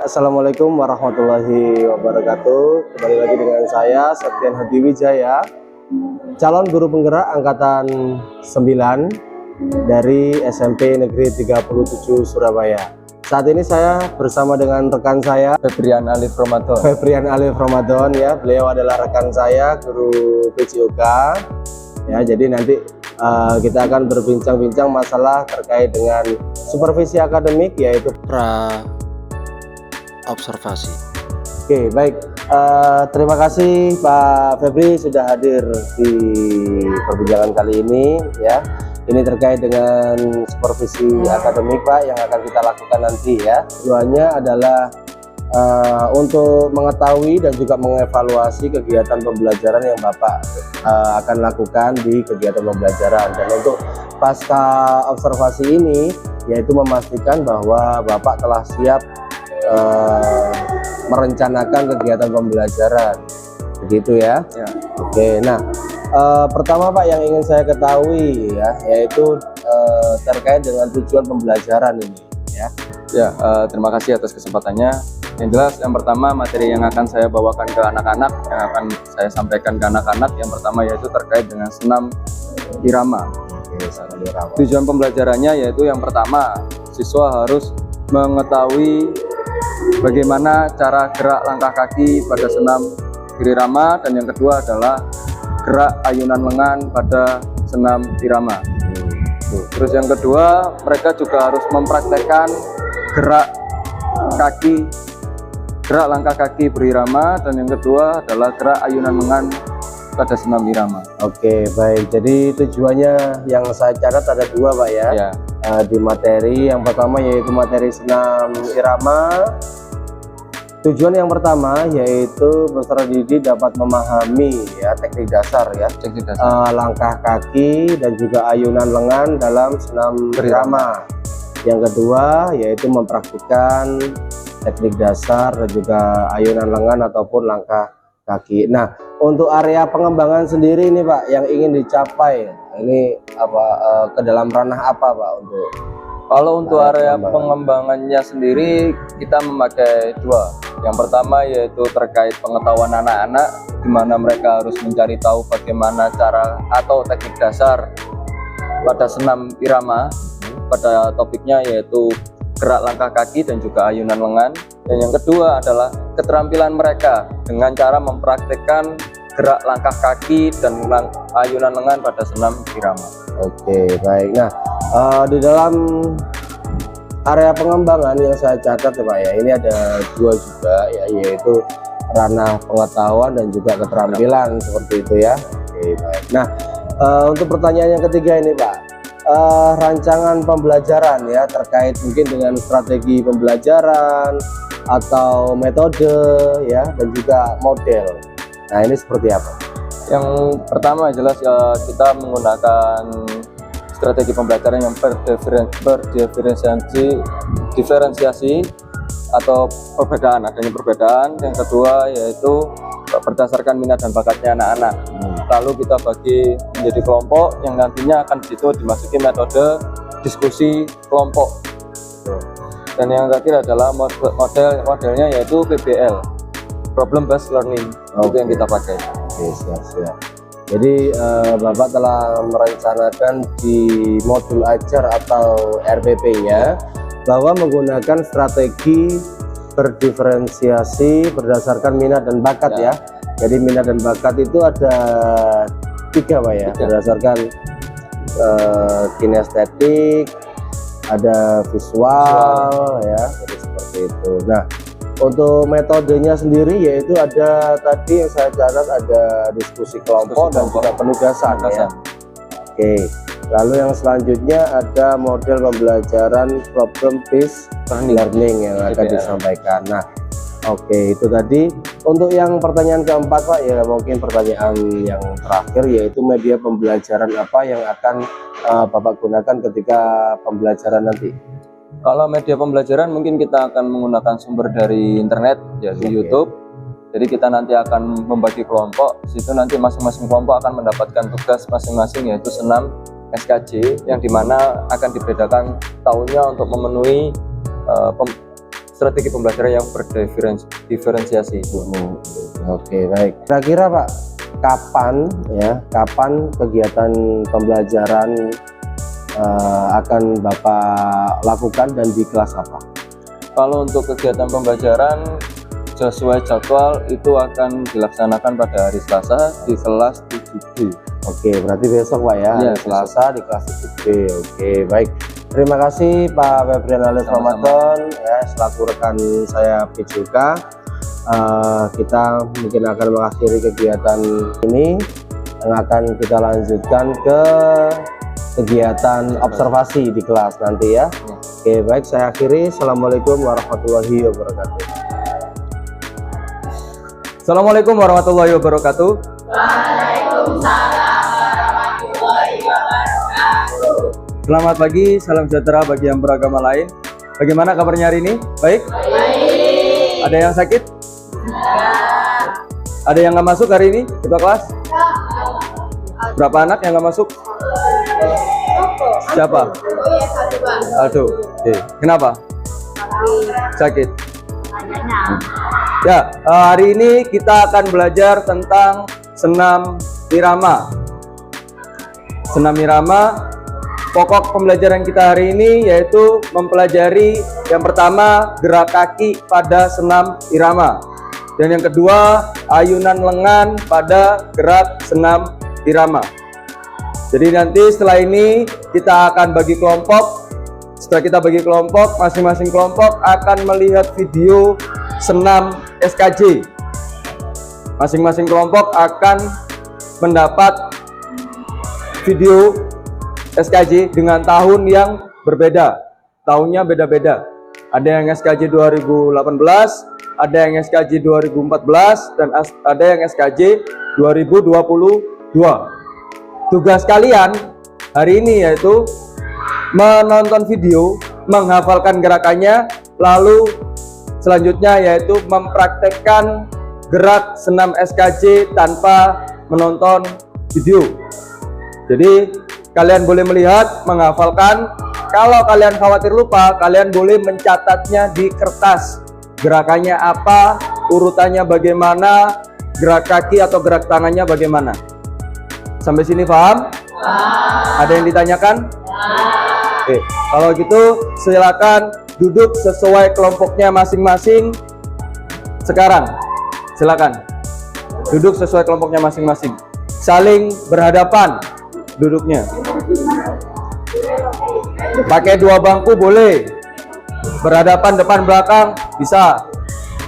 Assalamualaikum warahmatullahi wabarakatuh. Kembali lagi dengan saya Septian Hadi Wijaya, calon guru penggerak angkatan 9 dari SMP Negeri 37 Surabaya. Saat ini saya bersama dengan rekan saya Febrian Alif Ramadan. Ya, beliau adalah rekan saya guru PJOK. Ya, jadi nanti kita akan berbincang-bincang masalah terkait dengan supervisi akademik, yaitu observasi. Oke, baik. Terima kasih Pak Febri sudah hadir di perbincangan kali ini. Ya, ini terkait dengan supervisi akademik Pak yang akan kita lakukan nanti ya. Tujuannya adalah untuk mengetahui dan juga mengevaluasi kegiatan pembelajaran yang Bapak akan lakukan di kegiatan pembelajaran, dan untuk pasca observasi ini yaitu memastikan bahwa Bapak telah siap merencanakan kegiatan pembelajaran, begitu ya? Ya. Oke, nah pertama Pak yang ingin saya ketahui ya, yaitu terkait dengan tujuan pembelajaran ini ya. Ya, terima kasih atas kesempatannya. Yang jelas, yang pertama materi yang akan saya bawakan ke anak-anak, yang akan saya sampaikan ke anak-anak, yang pertama yaitu terkait dengan senam irama. Oke, senam irama. Tujuan pembelajarannya yaitu yang pertama, siswa harus mengetahui bagaimana cara gerak langkah kaki pada senam irama, dan yang kedua adalah gerak ayunan lengan pada senam irama. Terus yang kedua, mereka juga harus mempraktekkan gerak langkah kaki berirama, dan yang kedua adalah gerak ayunan lengan pada senam irama. Oke, baik. Jadi tujuannya yang saya catat ada dua Pak ya. Ya. Di materi yang pertama yaitu materi senam irama. Tujuan yang pertama yaitu peserta didik dapat memahami ya teknik dasar ya, langkah kaki dan juga ayunan lengan dalam senam irama. Yang kedua yaitu mempraktikkan teknik dasar dan juga ayunan lengan ataupun langkah kaki. Nah, untuk area pengembangan sendiri ini Pak yang ingin dicapai, ini apa ke dalam ranah apa Pak untuk? Kalau untuk area pengembangannya sendiri kita memakai dua. Yang pertama yaitu terkait pengetahuan anak-anak, di mana mereka harus mencari tahu bagaimana cara atau teknik dasar pada senam irama. Pada topiknya yaitu gerak langkah kaki dan juga ayunan lengan. Dan yang kedua adalah keterampilan mereka dengan cara mempraktekkan gerak langkah kaki dan ayunan lengan pada senam irama. Oke, baik. Nah, di dalam area pengembangan yang saya catat ya Pak ya, ini ada dua juga ya, yaitu ranah pengetahuan dan juga keterampilan seperti itu ya. Oke, baik. Nah, untuk pertanyaan yang ketiga ini Pak, rancangan pembelajaran ya terkait mungkin dengan strategi pembelajaran atau metode ya dan juga model. Nah, ini seperti apa? Yang pertama jelas kita menggunakan strategi pembelajaran yang diferensiasi atau adanya perbedaan. Yang kedua yaitu berdasarkan minat dan bakatnya anak-anak. Lalu kita bagi menjadi kelompok yang nantinya akan disitu dimasuki metode diskusi kelompok. Dan yang terakhir adalah modelnya yaitu PBL, Problem Based Learning. Itu yang kita pakai. Oke, siap. Jadi Bapak telah merencanakan di modul ajar atau RPP-nya bahwa menggunakan strategi berdiferensiasi berdasarkan minat dan bakat ya. Jadi minat dan bakat itu ada tiga Pak ya, berdasarkan kinestetik, ada visual ya, jadi seperti itu. Nah, untuk metodenya sendiri yaitu ada tadi yang saya catat, ada diskusi kelompok dan juga penugasan ya. Oke, lalu yang selanjutnya ada model pembelajaran problem based learning yang akan disampaikan. Nah, oke, itu tadi. Untuk yang pertanyaan keempat Pak ya, mungkin pertanyaan yang terakhir yaitu media pembelajaran apa yang akan Bapak gunakan ketika pembelajaran nanti? Kalau media pembelajaran mungkin kita akan menggunakan sumber dari internet, yaitu YouTube. Jadi kita nanti akan membagi kelompok. Di situ nanti masing-masing kelompok akan mendapatkan tugas masing-masing yaitu senam SKJ, yang dimana akan dibedakan tahunnya untuk memenuhi strategi pembelajaran yang berdiferensiasi itu. Oke, baik. Kira-kira Pak, kapan kegiatan pembelajaran akan Bapak lakukan dan di kelas apa? Kalau untuk kegiatan pembelajaran sesuai jadwal itu akan dilaksanakan pada hari Selasa di kelas 7B. Oke, berarti besok Pak ya, hari Selasa di kelas 7B. Oke, baik. Terima kasih Pak Febrian Alias Ramadan ya, selaku rekan saya PJK. Kita mungkin akan mengakhiri kegiatan ini yang akan kita lanjutkan ke kegiatan observasi di kelas nanti ya. Oke, baik, saya akhiri. Assalamualaikum warahmatullahi wabarakatuh. Assalamualaikum warahmatullahi wabarakatuh. Waalaikumsalam warahmatullahi wabarakatuh. Selamat pagi, salam sejahtera bagi yang beragama lain. Bagaimana kabarnya hari ini? Baik? Baik. Ada yang sakit? Ada yang nggak masuk hari ini ketua kelas? Berapa anak yang nggak masuk? Siapa? Aduh, oke. Kenapa? Sakit. Ya, hari ini kita akan belajar tentang senam irama. Senam irama, pokok pembelajaran kita hari ini yaitu mempelajari yang pertama gerak kaki pada senam irama. Dan yang kedua, ayunan lengan pada gerak senam irama. Jadi nanti setelah ini kita akan bagi kelompok. Setelah kita bagi kelompok, masing-masing kelompok akan melihat video senam SKJ. Masing-masing kelompok akan mendapat video SKJ dengan tahun yang berbeda. Tahunnya beda-beda. Ada yang SKJ 2018, ada yang SKJ 2014, dan ada yang SKJ 2022. Tugas kalian hari ini yaitu menonton video, menghafalkan gerakannya, lalu selanjutnya yaitu mempraktekkan gerak senam SKJ tanpa menonton video. Jadi kalian boleh melihat, menghafalkan. Kalau kalian khawatir lupa, kalian boleh mencatatnya di kertas. Gerakannya apa, urutannya bagaimana, gerak kaki atau gerak tangannya bagaimana. Sampai sini paham? Ada yang ditanyakan? Oke, kalau gitu silakan duduk sesuai kelompoknya masing-masing. Sekarang silakan duduk sesuai kelompoknya masing-masing. Saling berhadapan duduknya. Pakai dua bangku boleh. Berhadapan depan belakang bisa.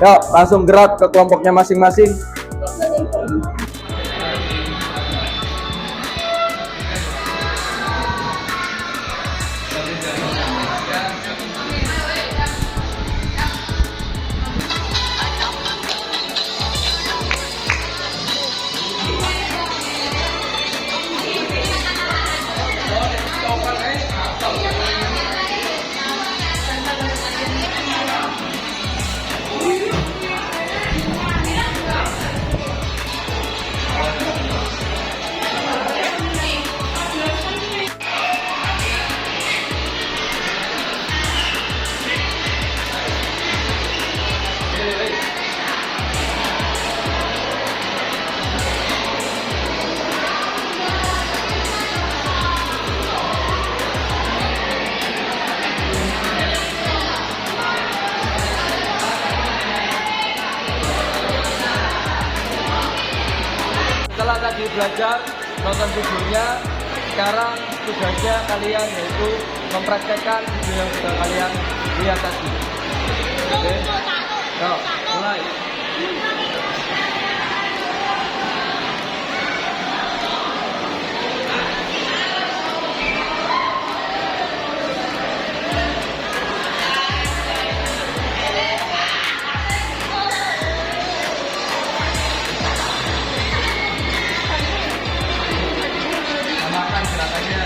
Yuk, langsung gerak ke kelompoknya masing-masing. Setelah tadi belajar nonton videonya, sekarang tugasnya kalian yaitu mempraktekkan video yang sudah kalian lihat tadi. Oke, yuk mulai. Samakan gerakannya.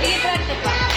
Ini berat, Pak.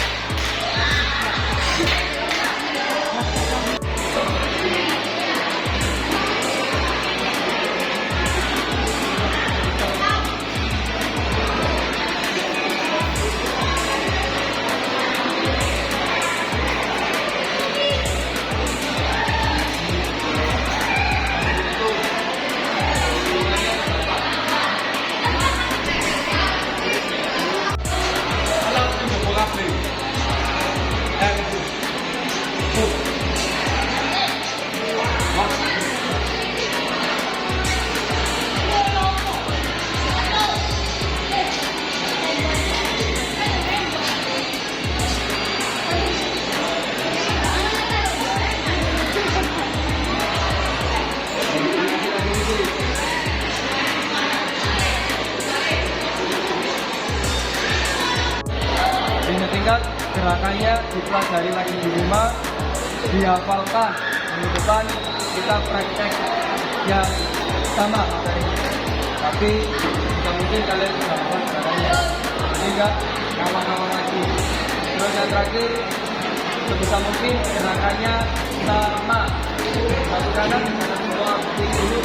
gerakannya dipelajari lagi di rumah, dihafalkan. Minggu depan kita praktek yang sama materinya. Tapi tidak mungkin kalian sudah hafal gerakannya, sehingga ngawang-ngawang lagi. Terus yang terakhir, sebisa mungkin gerakannya sama. Satu kanan, satu bawah, dulu.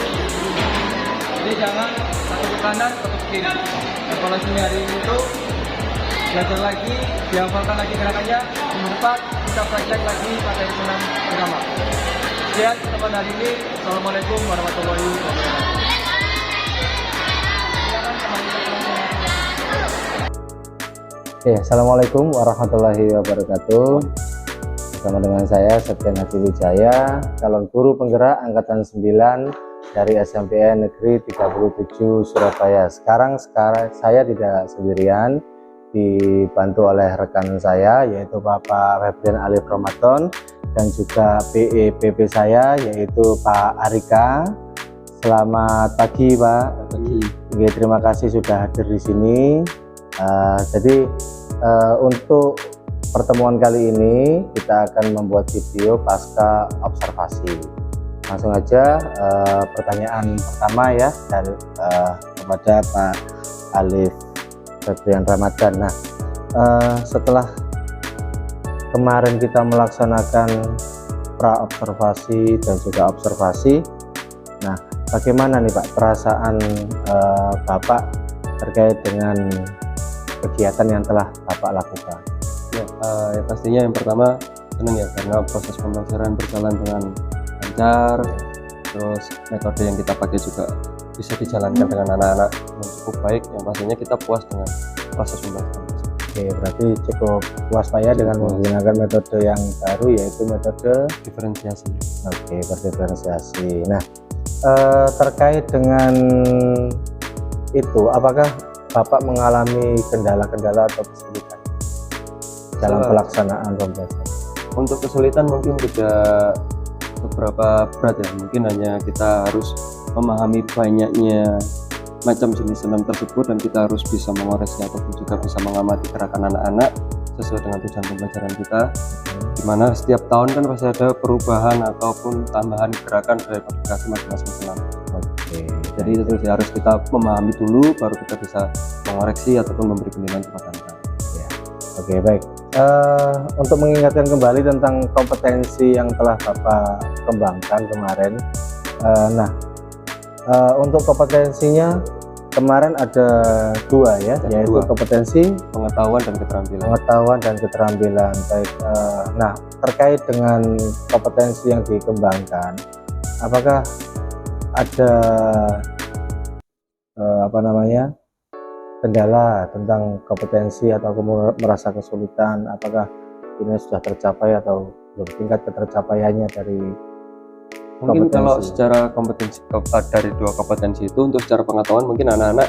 Jadi jangan satu ke kanan, satu ke kiri. Evaluasi hari ini itu belajar lagi, dihafalkan lagi gerakannya. Minggu depan kita praktek lagi materi senam bersama. Sekian teman hari ini. Assalamualaikum warahmatullahi wabarakatuh. Assalamualaikum warahmatullahi wabarakatuh. Bersama dengan saya Septian Hadi Wijaya, calon guru penggerak angkatan 9 dari SMPN Negeri 37 Surabaya. Sekarang saya tidak sendirian, dibantu oleh rekan saya yaitu Bapak Febrian Alif Ramadan dan juga PEPP saya yaitu Pak Arika. Selamat pagi Pak. Pagi. Oke, terima kasih sudah hadir di sini. Jadi untuk pertemuan kali ini kita akan membuat video pasca observasi. Langsung aja pertanyaan pertama ya dari kepada Pak Alif Febrian Ramadan. Nah, setelah kemarin kita melaksanakan pra observasi dan juga observasi, nah bagaimana nih Pak perasaan Bapak terkait dengan kegiatan yang telah Bapak lakukan? Ya, pastinya yang pertama senang ya karena proses pembelajaran berjalan dengan lancar, terus metode yang kita pakai juga bisa dijalankan dengan anak-anak yang cukup baik, yang pastinya kita puas dengan proses pembelajaran. Oke, berarti cukup puas Pak ya dengan menggunakan metode yang baru yaitu metode Diferensiasi. Oke, berdiferensiasi. Nah, terkait dengan itu, apakah Bapak mengalami kendala-kendala atau kesulitan dalam pelaksanaan pembelajaran? Untuk kesulitan mungkin tidak seberapa berat ya, mungkin hanya kita harus memahami banyaknya macam jenis senam tersebut dan kita harus bisa mengoreksi ataupun juga bisa mengamati gerakan anak-anak sesuai dengan tujuan pembelajaran kita, dimana setiap tahun kan pasti ada perubahan ataupun tambahan gerakan dari aplikasi masing-masing senam. Oke, Jadi itu sih harus kita memahami dulu baru kita bisa mengoreksi ataupun memberi penilaian kepada anak. Oke, baik. Untuk mengingatkan kembali tentang kompetensi yang telah Bapak kembangkan kemarin, untuk kompetensinya kemarin ada dua ya, yaitu kompetensi Pengetahuan dan keterampilan. pengetahuan dan keterampilan. Baik. Nah, terkait dengan kompetensi yang dikembangkan, apakah ada kendala tentang kompetensi atau merasa kesulitan? Apakah ini sudah tercapai atau belum, tingkat ketercapaiannya dari Mungkin kompetensi? kalau secara kompetensi dari dua kompetensi itu, untuk secara pengetahuan mungkin anak-anak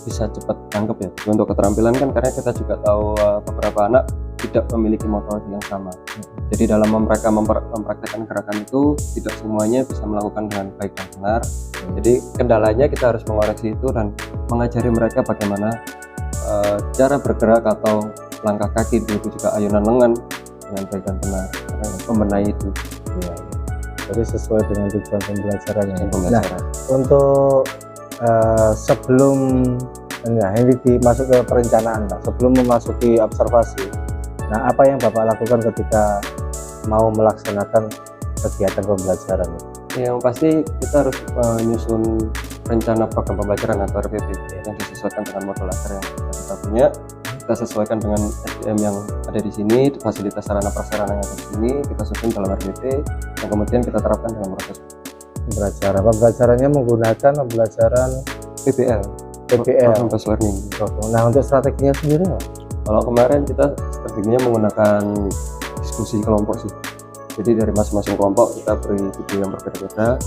bisa cepat tangkap ya. Untuk keterampilan kan karena kita juga tahu beberapa anak tidak memiliki motor yang sama. Jadi dalam mereka mempraktekkan gerakan itu tidak semuanya bisa melakukan dengan baik dan benar. Jadi kendalanya kita harus mengoreksi itu dan mengajari mereka bagaimana cara bergerak atau langkah kaki, begitu juga ayunan lengan dengan baik dan benar. Membenahi itu. Ya, jadi sesuai dengan tujuan pembelajarannya. Pembelajaran. Nah, untuk sebelum ini masuk ke perencanaan Pak, sebelum memasuki observasi, nah apa yang Bapak lakukan ketika mau melaksanakan kegiatan pembelajaran? Yang pasti kita harus menyusun rencana program pembelajaran atau RPP yang disesuaikan dengan modul ajar yang kita punya. Kita sesuaikan dengan SDM yang ada di sini, fasilitas sarana prasarana yang ada di sini, kita susun dalam RPP yang kemudian kita terapkan dalam proses Pembelajaran. Pembelajarannya menggunakan pembelajaran PBL, PBL. Program Based Learning. Nah, untuk strateginya sendiri Pak? Kalau kemarin kita strateginya menggunakan diskusi kelompok sih. Jadi dari masing-masing kelompok kita beri video yang berbeda-beda,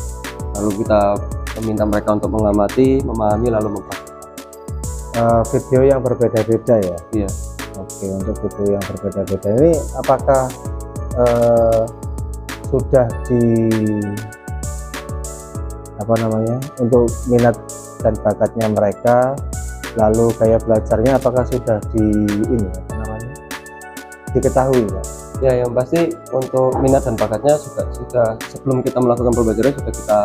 lalu kita meminta mereka untuk mengamati, memahami, lalu mempraktikkan. Video yang berbeda-beda ya? Iya. Oke, untuk video yang berbeda-beda ini apakah sudah untuk minat dan bakatnya mereka, lalu gaya belajarnya apakah sudah diketahui Pak? Ya, yang pasti untuk minat dan bakatnya juga sudah sebelum kita melakukan pembelajaran sudah kita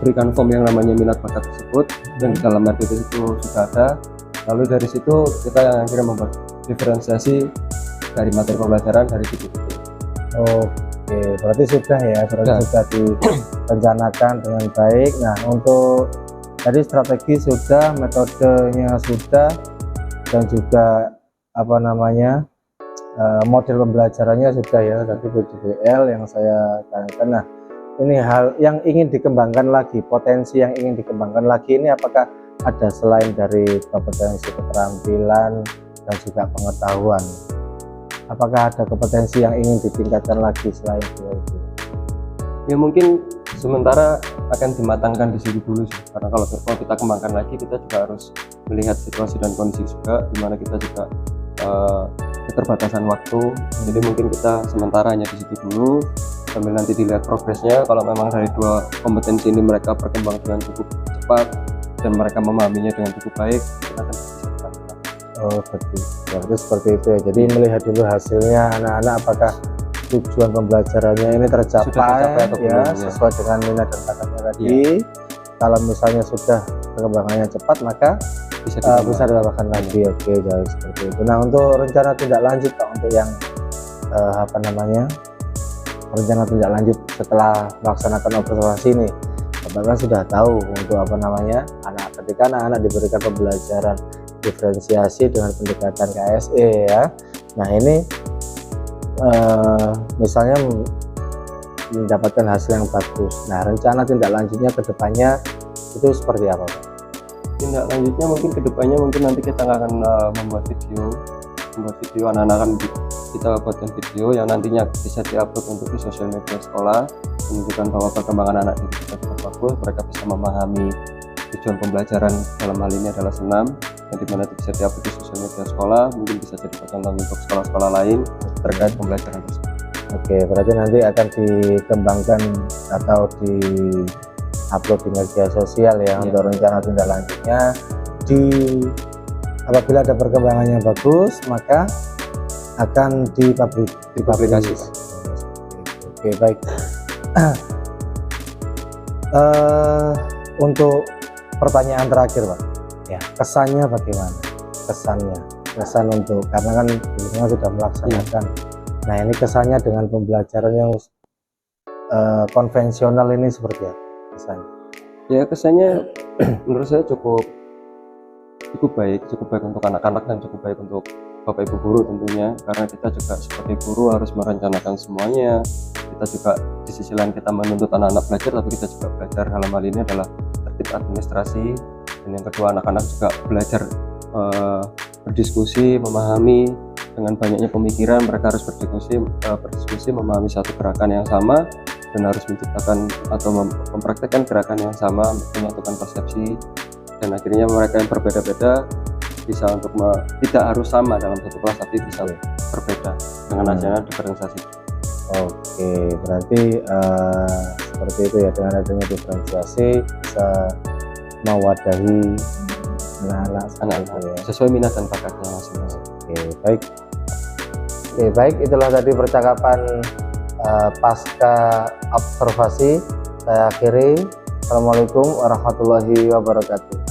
berikan form yang namanya minat bakat tersebut, dan di dalam RPT itu sudah ada. Lalu dari situ kita yang akhirnya membuat diferensiasi dari materi pembelajaran dari titik-titik. Oke, berarti sudah ya, sudah direncanakan dengan baik. Nah, untuk tadi strategi sudah, metodenya sudah, dan juga apa namanya model pembelajarannya sudah ya, tadi PJBL yang saya tanyakan. Nah, ini hal yang ingin dikembangkan lagi, potensi yang ingin dikembangkan lagi ini apakah ada selain dari kompetensi keterampilan dan juga pengetahuan? Apakah ada kompetensi yang ingin ditingkatkan lagi selain itu? Ya mungkin sementara akan dimatangkan di situ dulu sih, karena kalau kita kembangkan lagi kita juga harus melihat situasi dan kondisi juga, dimana kita juga keterbatasan waktu. Jadi mungkin kita sementara hanya di situ dulu sambil nanti dilihat progresnya. Kalau memang dari dua kompetensi ini mereka berkembang dengan cukup cepat dan mereka memahaminya dengan cukup baik, kita akan bisa. Oh, berarti seperti itu ya. Jadi melihat dulu hasilnya anak-anak apakah tujuan pembelajarannya ini tercapai atau ya, belum, sesuai dengan minat dan bakatnya tadi. Kalau misalnya sudah perkembangannya cepat maka bisa ditambahkan lagi. Oke, jadi seperti itu. Nah, untuk rencana tindak lanjut Pak, untuk yang apa namanya rencana tindak lanjut setelah melaksanakan observasi ini, Bapak kan sudah tahu untuk apa namanya ketika anak-anak diberikan pembelajaran diferensiasi dengan pendekatan KSE ya. Nah, ini misalnya mendapatkan hasil yang bagus. Nah, rencana tindak lanjutnya ke depannya itu seperti apa Pak? Tindak lanjutnya mungkin kedepannya mungkin nanti kita akan membuat video anak-anak akan kita buatkan video yang nantinya bisa diupload untuk di sosial media sekolah, menunjukkan bahwa perkembangan anak didik kita cukup bagus, mereka bisa memahami tujuan pembelajaran dalam hal ini adalah senam, yang dimana itu bisa diupload di sosial media sekolah, mungkin bisa jadi contoh untuk sekolah-sekolah lain terkait pembelajaran tersebut. Oke, berarti nanti akan dikembangkan atau di upload di media sosial ya, untuk rencana tindak lanjutnya. Apabila ada perkembangan yang bagus maka akan dipublikasi. Oke, baik. Untuk pertanyaan terakhir Pak, ya, kesannya bagaimana? Kesan untuk, karena kan sebelumnya sudah melaksanakan. Nah, ini kesannya dengan pembelajaran yang konvensional ini seperti apa kesannya? Ya, kesannya menurut saya cukup baik untuk anak-anak dan cukup baik untuk Bapak Ibu guru tentunya, karena kita juga sebagai guru harus merencanakan semuanya. Kita juga di sisi lain kita menuntut anak-anak belajar, tapi kita juga belajar dalam hal ini adalah tertib administrasi, dan yang kedua anak-anak juga belajar berdiskusi, memahami dengan banyaknya pemikiran. Mereka harus berdiskusi, memahami satu gerakan yang sama dan harus menciptakan atau mempraktekkan gerakan yang sama, menyatukan persepsi, dan akhirnya mereka yang berbeda-beda bisa untuk tidak harus sama dalam satu kelas, tapi bisa berbeda dengan adanya diferensiasi. Oke, berarti seperti itu ya, dengan adanya diferensiasi bisa mewadahi anak-anak ya, sesuai minat dan bakatnya masing-masing. Oke, baik. Oke, baik, itulah tadi percakapan pasca observasi. Saya akhiri. Assalamualaikum warahmatullahi wabarakatuh.